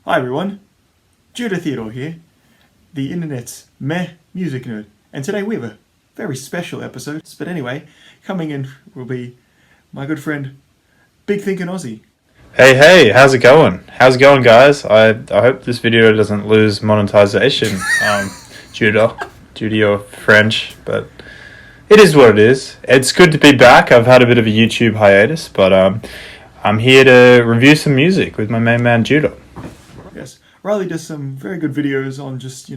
Hi everyone, Judah Theodore here, the internet's meh music nerd, and today we have a very special episode. But anyway, coming in will be my good friend, BigThinkinAussie. Hey, how's it going? How's it going, guys? I hope this video doesn't lose monetization due to your French, but it is what it is. It's good to be back. I've had a bit of a YouTube hiatus, but I'm here to review some music with my main man, Judah. Yes, Riley does some very good videos on just,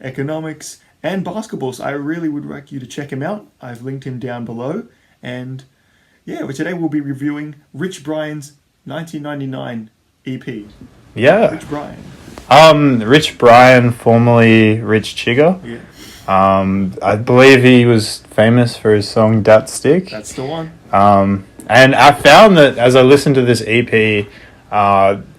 economics and basketball, so I really would like you to check him out. I've linked him down below, and yeah, today we'll be reviewing Rich Brian's 1999 EP. Yeah. Rich Brian. Rich Brian, formerly Rich Chigga. Yeah. I believe he was famous for his song Dat Stick. That's the one. And I found that as I listened to this EP,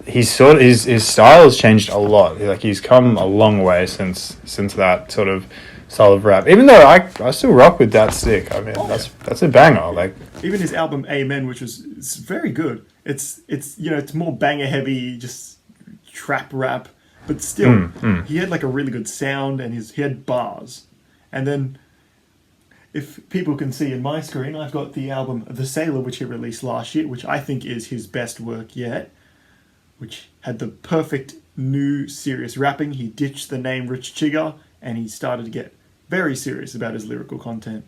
his style has changed a lot. Like, he's come a long way since that sort of style of rap. Even though I still rock with Dat Stick. I mean, that's a banger. Like, even his album Amen, which it's very good. It's more banger heavy, just trap rap, but still he had like a really good sound, and he had bars. And then, if people can see in my screen, I've got the album The Sailor, which he released last year, which I think is his best work yet, which had the perfect new serious rapping. He ditched the name Rich Chigga, and he started to get very serious about his lyrical content.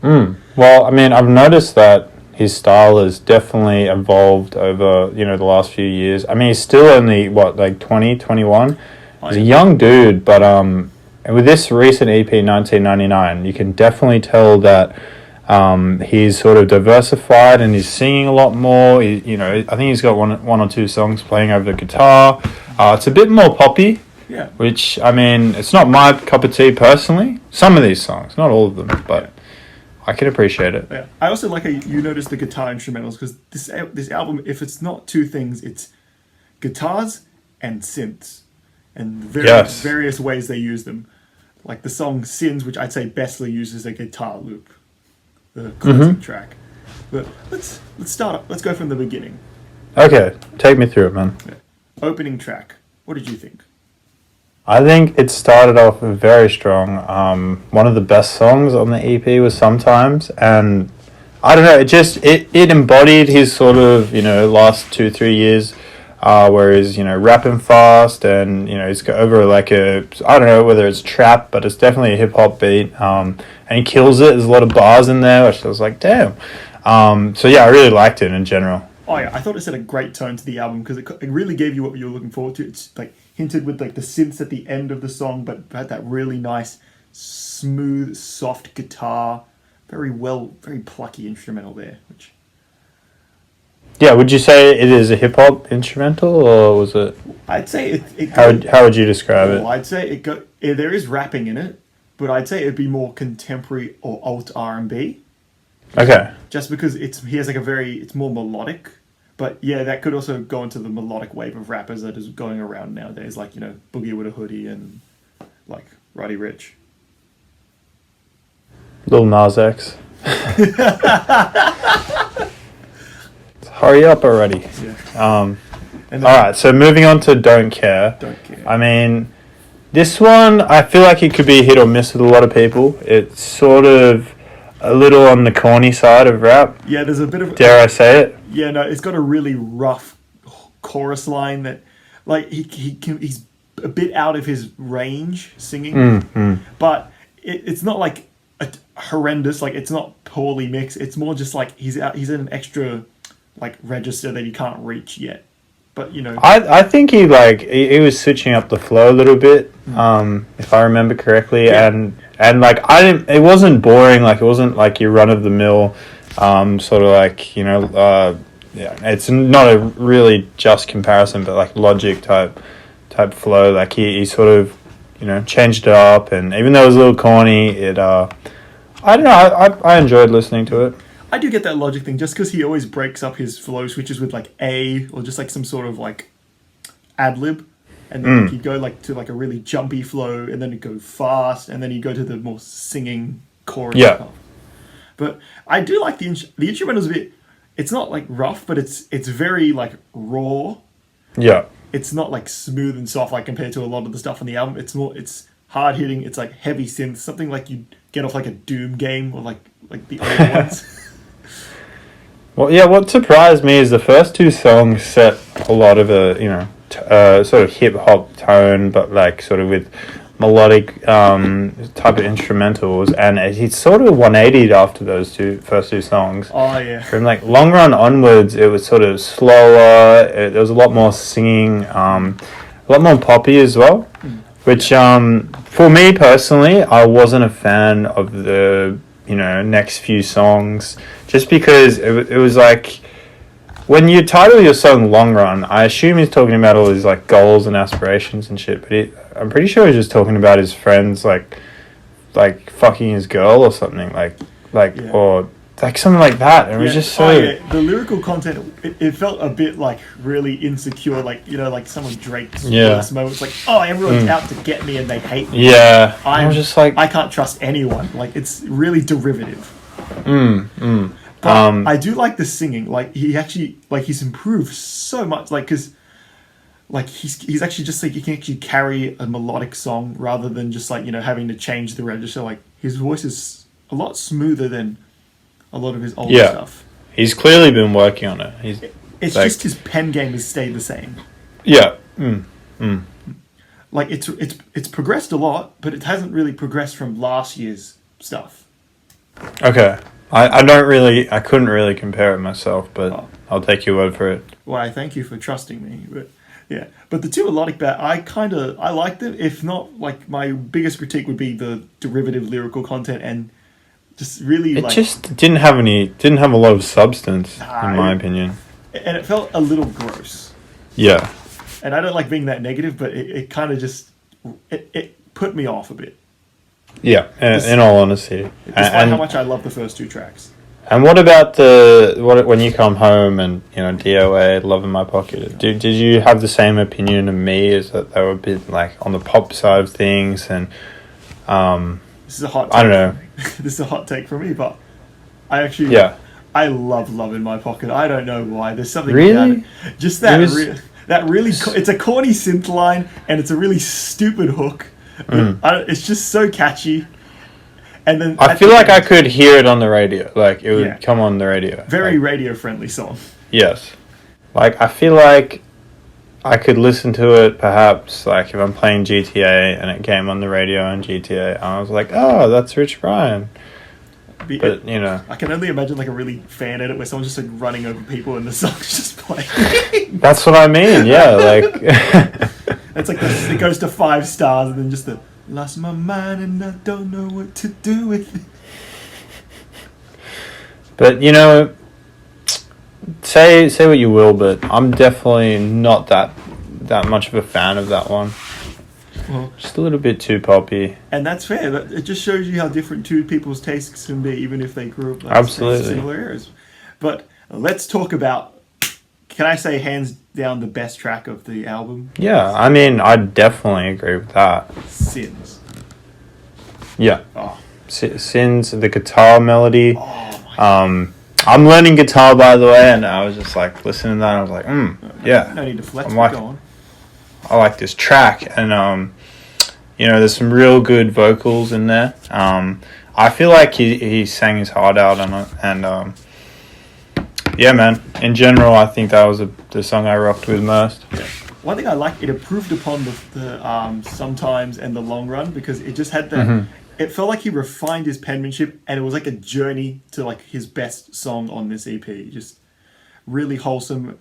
Well, I mean, I've noticed that his style has definitely evolved over, the last few years. I mean, he's still only, 20, 21? He's a young dude, but with this recent EP, 1999, you can definitely tell that he's sort of diversified and he's singing a lot more. I think he's got one or two songs playing over the guitar. It's a bit more poppy. Yeah. Which, I mean, it's not my cup of tea personally. Some of these songs, not all of them, but I can appreciate it. Yeah. I also like how you notice the guitar instrumentals, because this album, if it's not two things, it's guitars and synths, and various ways they use them. Like the song Sins, which I'd say bestly uses a guitar loop, the classic track. But let's start up. Let's go from the beginning. Okay, take me through it, man. Yeah. Opening track. What did you think? I think it started off very strong. One of the best songs on the EP was Sometimes, and I don't know, it embodied his sort of, last 2-3 years, where he's, rapping fast, and, he's got over like I don't know whether it's trap, but it's definitely a hip hop beat, and he kills it. There's a lot of bars in there, which I was like, damn. So yeah, I really liked it in general. Oh yeah, I thought it set a great tone to the album, because it really gave you what you were looking forward to. It's like hinted with like the synths at the end of the song, but had that really nice, smooth, soft guitar, very plucky instrumental there. Which, yeah, would you say it is a hip hop instrumental, or was it? I'd say How would you describe it? I'd say there is rapping in it, but I'd say it'd be more contemporary or alt R&B. Okay. Just because he has like it's more melodic. But yeah, that could also go into the melodic wave of rappers that is going around nowadays, like, Boogie with a Hoodie and, like, Roddy Ricch. Lil Nas X. Hurry up already. Yeah. Alright, so moving on to Don't Care. Don't Care. I mean, this one, I feel like it could be hit or miss with a lot of people. It's sort of a little on the corny side of rap. Yeah, there's a bit of... Dare I say it? Yeah, no, it's got a really rough chorus line that, like, he's a bit out of his range singing, but it's not like horrendous. Like, it's not poorly mixed. It's more just like he's in an extra like register that he can't reach yet. But I think he was switching up the flow a little bit, if I remember correctly, and like it wasn't boring. Like, it wasn't like your run of the mill. Sort of like, it's not a really just comparison, but like Logic type flow. Like he sort of, changed it up, and even though it was a little corny, I don't know, I enjoyed listening to it. I do get that Logic thing, just because he always breaks up his flow switches with like or just like some sort of like ad lib, and then he'd go like to like a really jumpy flow, and then it'd go fast, and then he'd go to the more singing chorus stuff. But I do like the instrumental's a bit. It's not like rough, but it's very like raw. Yeah. it's not like smooth and soft like compared to a lot of the stuff on the album. It's hard hitting. It's like heavy synth, something like you get off like a Doom game or like the old ones. Well, yeah, what surprised me is the first two songs set a lot of a, sort of hip-hop tone, but like sort of with melodic type of instrumentals, and it's sort of 180'd after those first two songs. Oh, yeah. From like Long Run onwards, it was sort of slower, there was a lot more singing, a lot more poppy as well, which for me personally, I wasn't a fan of the next few songs, just because it was like, when you title your song Long Run, I assume he's talking about all his like goals and aspirations and shit, but I'm pretty sure he's just talking about his friends like fucking his girl or something, or like something like that. And it was just so... The lyrical content, it felt a bit like really insecure, like some of Drake's first moments, like, oh, everyone's out to get me and they hate me. Yeah. I'm just like... I can't trust anyone. Like, it's really derivative. But I do like the singing. Like, he actually, like, he's improved so much. Like, because, like, he's actually just, like, he can actually carry a melodic song rather than just, like, having to change the register. Like, his voice is a lot smoother than a lot of his older stuff. He's clearly been working on it. It's like, just his pen game has stayed the same. Yeah. Like, it's progressed a lot, but it hasn't really progressed from last year's stuff. Okay. I couldn't really compare it myself, but I'll take your word for it. Well, I thank you for trusting me. But yeah, but the two melodic band, I like them. If not, like, my biggest critique would be the derivative lyrical content and just really it just didn't have a lot of substance, in my opinion. And it felt a little gross. Yeah. And I don't like being that negative, but it kind of just it put me off a bit. Yeah, in all honesty. Despite how much I love the first two tracks. And what about when you come home and, DOA, Love in My Pocket? Did you have the same opinion of me, as that they were a bit like on the pop side of things? And this is a hot take. I don't know. This is a hot take for me, but I actually I love Love in My Pocket. I don't know why. There's something about it. Just that really it's a corny synth line and it's a really stupid hook. It's just so catchy. And then I feel like I could hear it on the radio. Like, it would come on the radio. Very radio-friendly song. Yes. Like, I feel like I could listen to it, perhaps, like, if I'm playing GTA and it came on the radio on GTA, and I was like, oh, that's Rich Brian. But, I can only imagine, like, a really fan edit where someone's just, like, running over people and the song's just playing. That's what I mean, yeah, like... It's like it goes to 5 stars and then just the lost my mind and I don't know what to do with it. But say what you will, but I'm definitely not that much of a fan of that one. Well, just a little bit too poppy. And that's fair. It just shows you how different two people's tastes can be, even if they grew up in similar areas. But let's talk about, can I say hands down the best track of the album? Yeah, I mean, I definitely agree with that. Sins. Yeah. Sins, the guitar melody. I'm learning guitar, by the way, and I was just like listening to that, and I was like, yeah. No need to flex, go on. I like this track, and there's some real good vocals in there. I feel like he sang his heart out on it, and yeah, man. In general, I think that was the song I rocked with most. Yeah. One thing I like, it improved upon the Sometimes and the Long Run, because it just had that. It felt like he refined his penmanship, and it was like a journey to like his best song on this EP. Just really wholesome.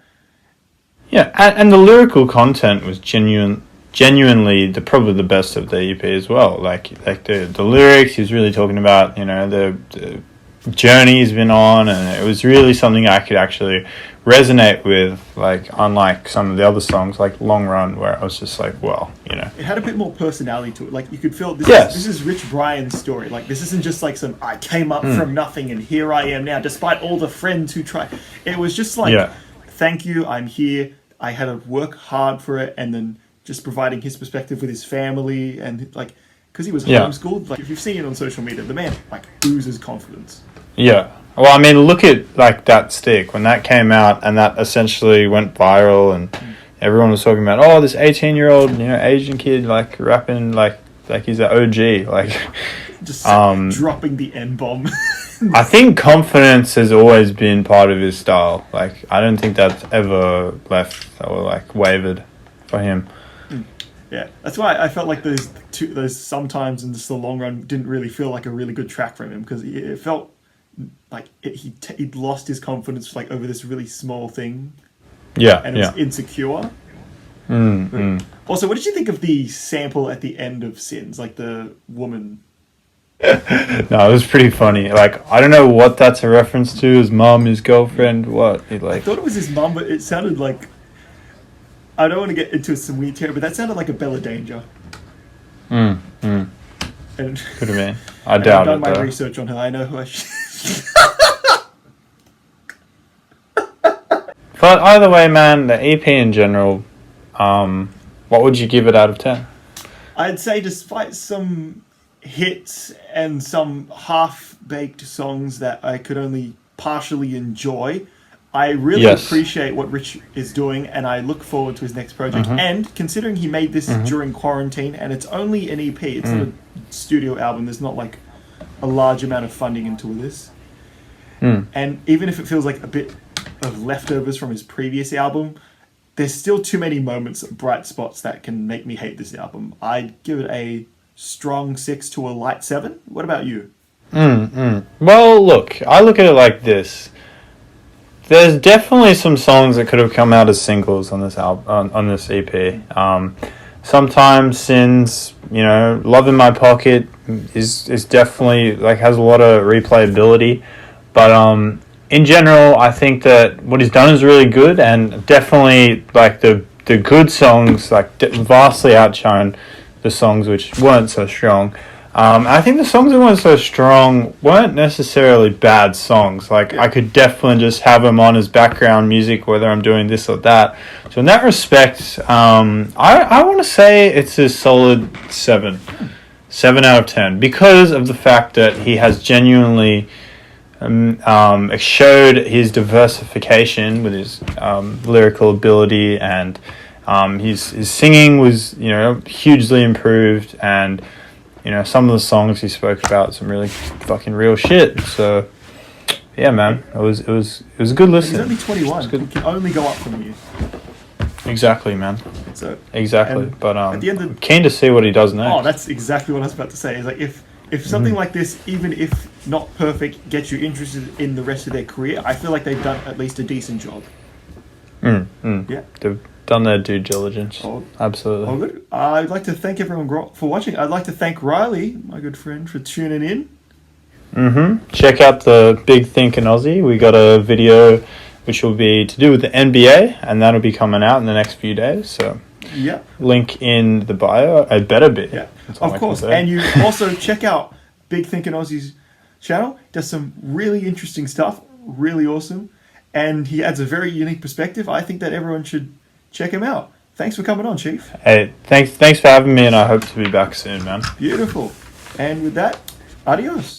Yeah, and the lyrical content was genuinely probably the best of the EP as well. Like the lyrics, he was really talking about the journey he's been on, and it was really something I could actually resonate with, like, unlike some of the other songs like Long Run, where I was just like, well, it had a bit more personality to it. Like, you could feel this is Rich Brian's story. Like, this isn't just like some I came up from nothing and here I am now, despite all the friends who tried. It was just like, thank you, I'm here, I had to work hard for it, and then just providing his perspective with his family, and like, because he was homeschooled. Like, if you've seen it on social media, the man like oozes confidence. Yeah. Well, I mean, look at like that stick when that came out, and that essentially went viral, and everyone was talking about, oh, this 18-year-old, Asian kid, like, rapping, like he's an OG, like... Just dropping the N-bomb. I think confidence has always been part of his style. Like, I don't think that's ever left or, like, wavered for him. Yeah, that's why I felt like those sometimes in the long run didn't really feel like a really good track from him, because it felt like he'd lost his confidence, like, over this really small thing. Yeah, and it was insecure. Also, what did you think of the sample at the end of Sins, like the woman? No, it was pretty funny. Like, I don't know what that's a reference to. His mom, his girlfriend, what? I thought it was his mom, but it sounded like... I don't want to get into some weird territory, but that sounded like a Bella Danger. And could have been. I doubt it, I've done my though. research on her. I know who I should... But either way, man, the EP in general, what would you give it out of 10? I'd say, despite some hits and some half-baked songs that I could only partially enjoy, I really appreciate what Rich is doing, and I look forward to his next project. And considering he made this during quarantine, and it's only an EP, it's not a studio album, there's not like a large amount of funding into this. And even if it feels like a bit of leftovers from his previous album, there's still too many moments, bright spots that can make me hate this album. I'd give it a strong 6 to a light 7. What about you? Well, look, I look at it like this. There's definitely some songs that could have come out as singles on this album, on this EP. Sometimes Sins, Love in My Pocket is definitely, like, has a lot of replayability. But in general, I think that what he's done is really good, and definitely, like, the good songs, like, vastly outshone the songs which weren't so strong. I think the songs that weren't so strong weren't necessarily bad songs. Like, I could definitely just have them on as background music, whether I'm doing this or that. So in that respect, I want to say it's a solid 7. 7 out of 10. Because of the fact that he has genuinely showed his diversification with his lyrical ability, and his singing was, hugely improved, and some of the songs he spoke about some really fucking real shit. So yeah, man, it was a good listen. He's only 21. He can only go up from you. Exactly, man. So exactly, but at the end I'm keen to see what he does next. Oh, that's exactly what I was about to say. Is like if something like this, even if not perfect, gets you interested in the rest of their career, I feel like they've done at least a decent job. Yeah. They've done their due diligence. Absolutely. Oh, good. I'd like to thank everyone for watching. I'd like to thank Riley, my good friend, for tuning in. Check out the Big Thinkin' Aussie. We got a video which will be to do with the NBA, and that'll be coming out in the next few days. So yeah, link in the bio. It better be. Yeah, of course. And you also check out Big Thinkin' Aussie's channel. He does some really interesting stuff, really awesome, and he adds a very unique perspective. I think that everyone should check him out. Thanks for coming on, Chief. Hey, thanks for having me, and I hope to be back soon, man. Beautiful. And with that, adios.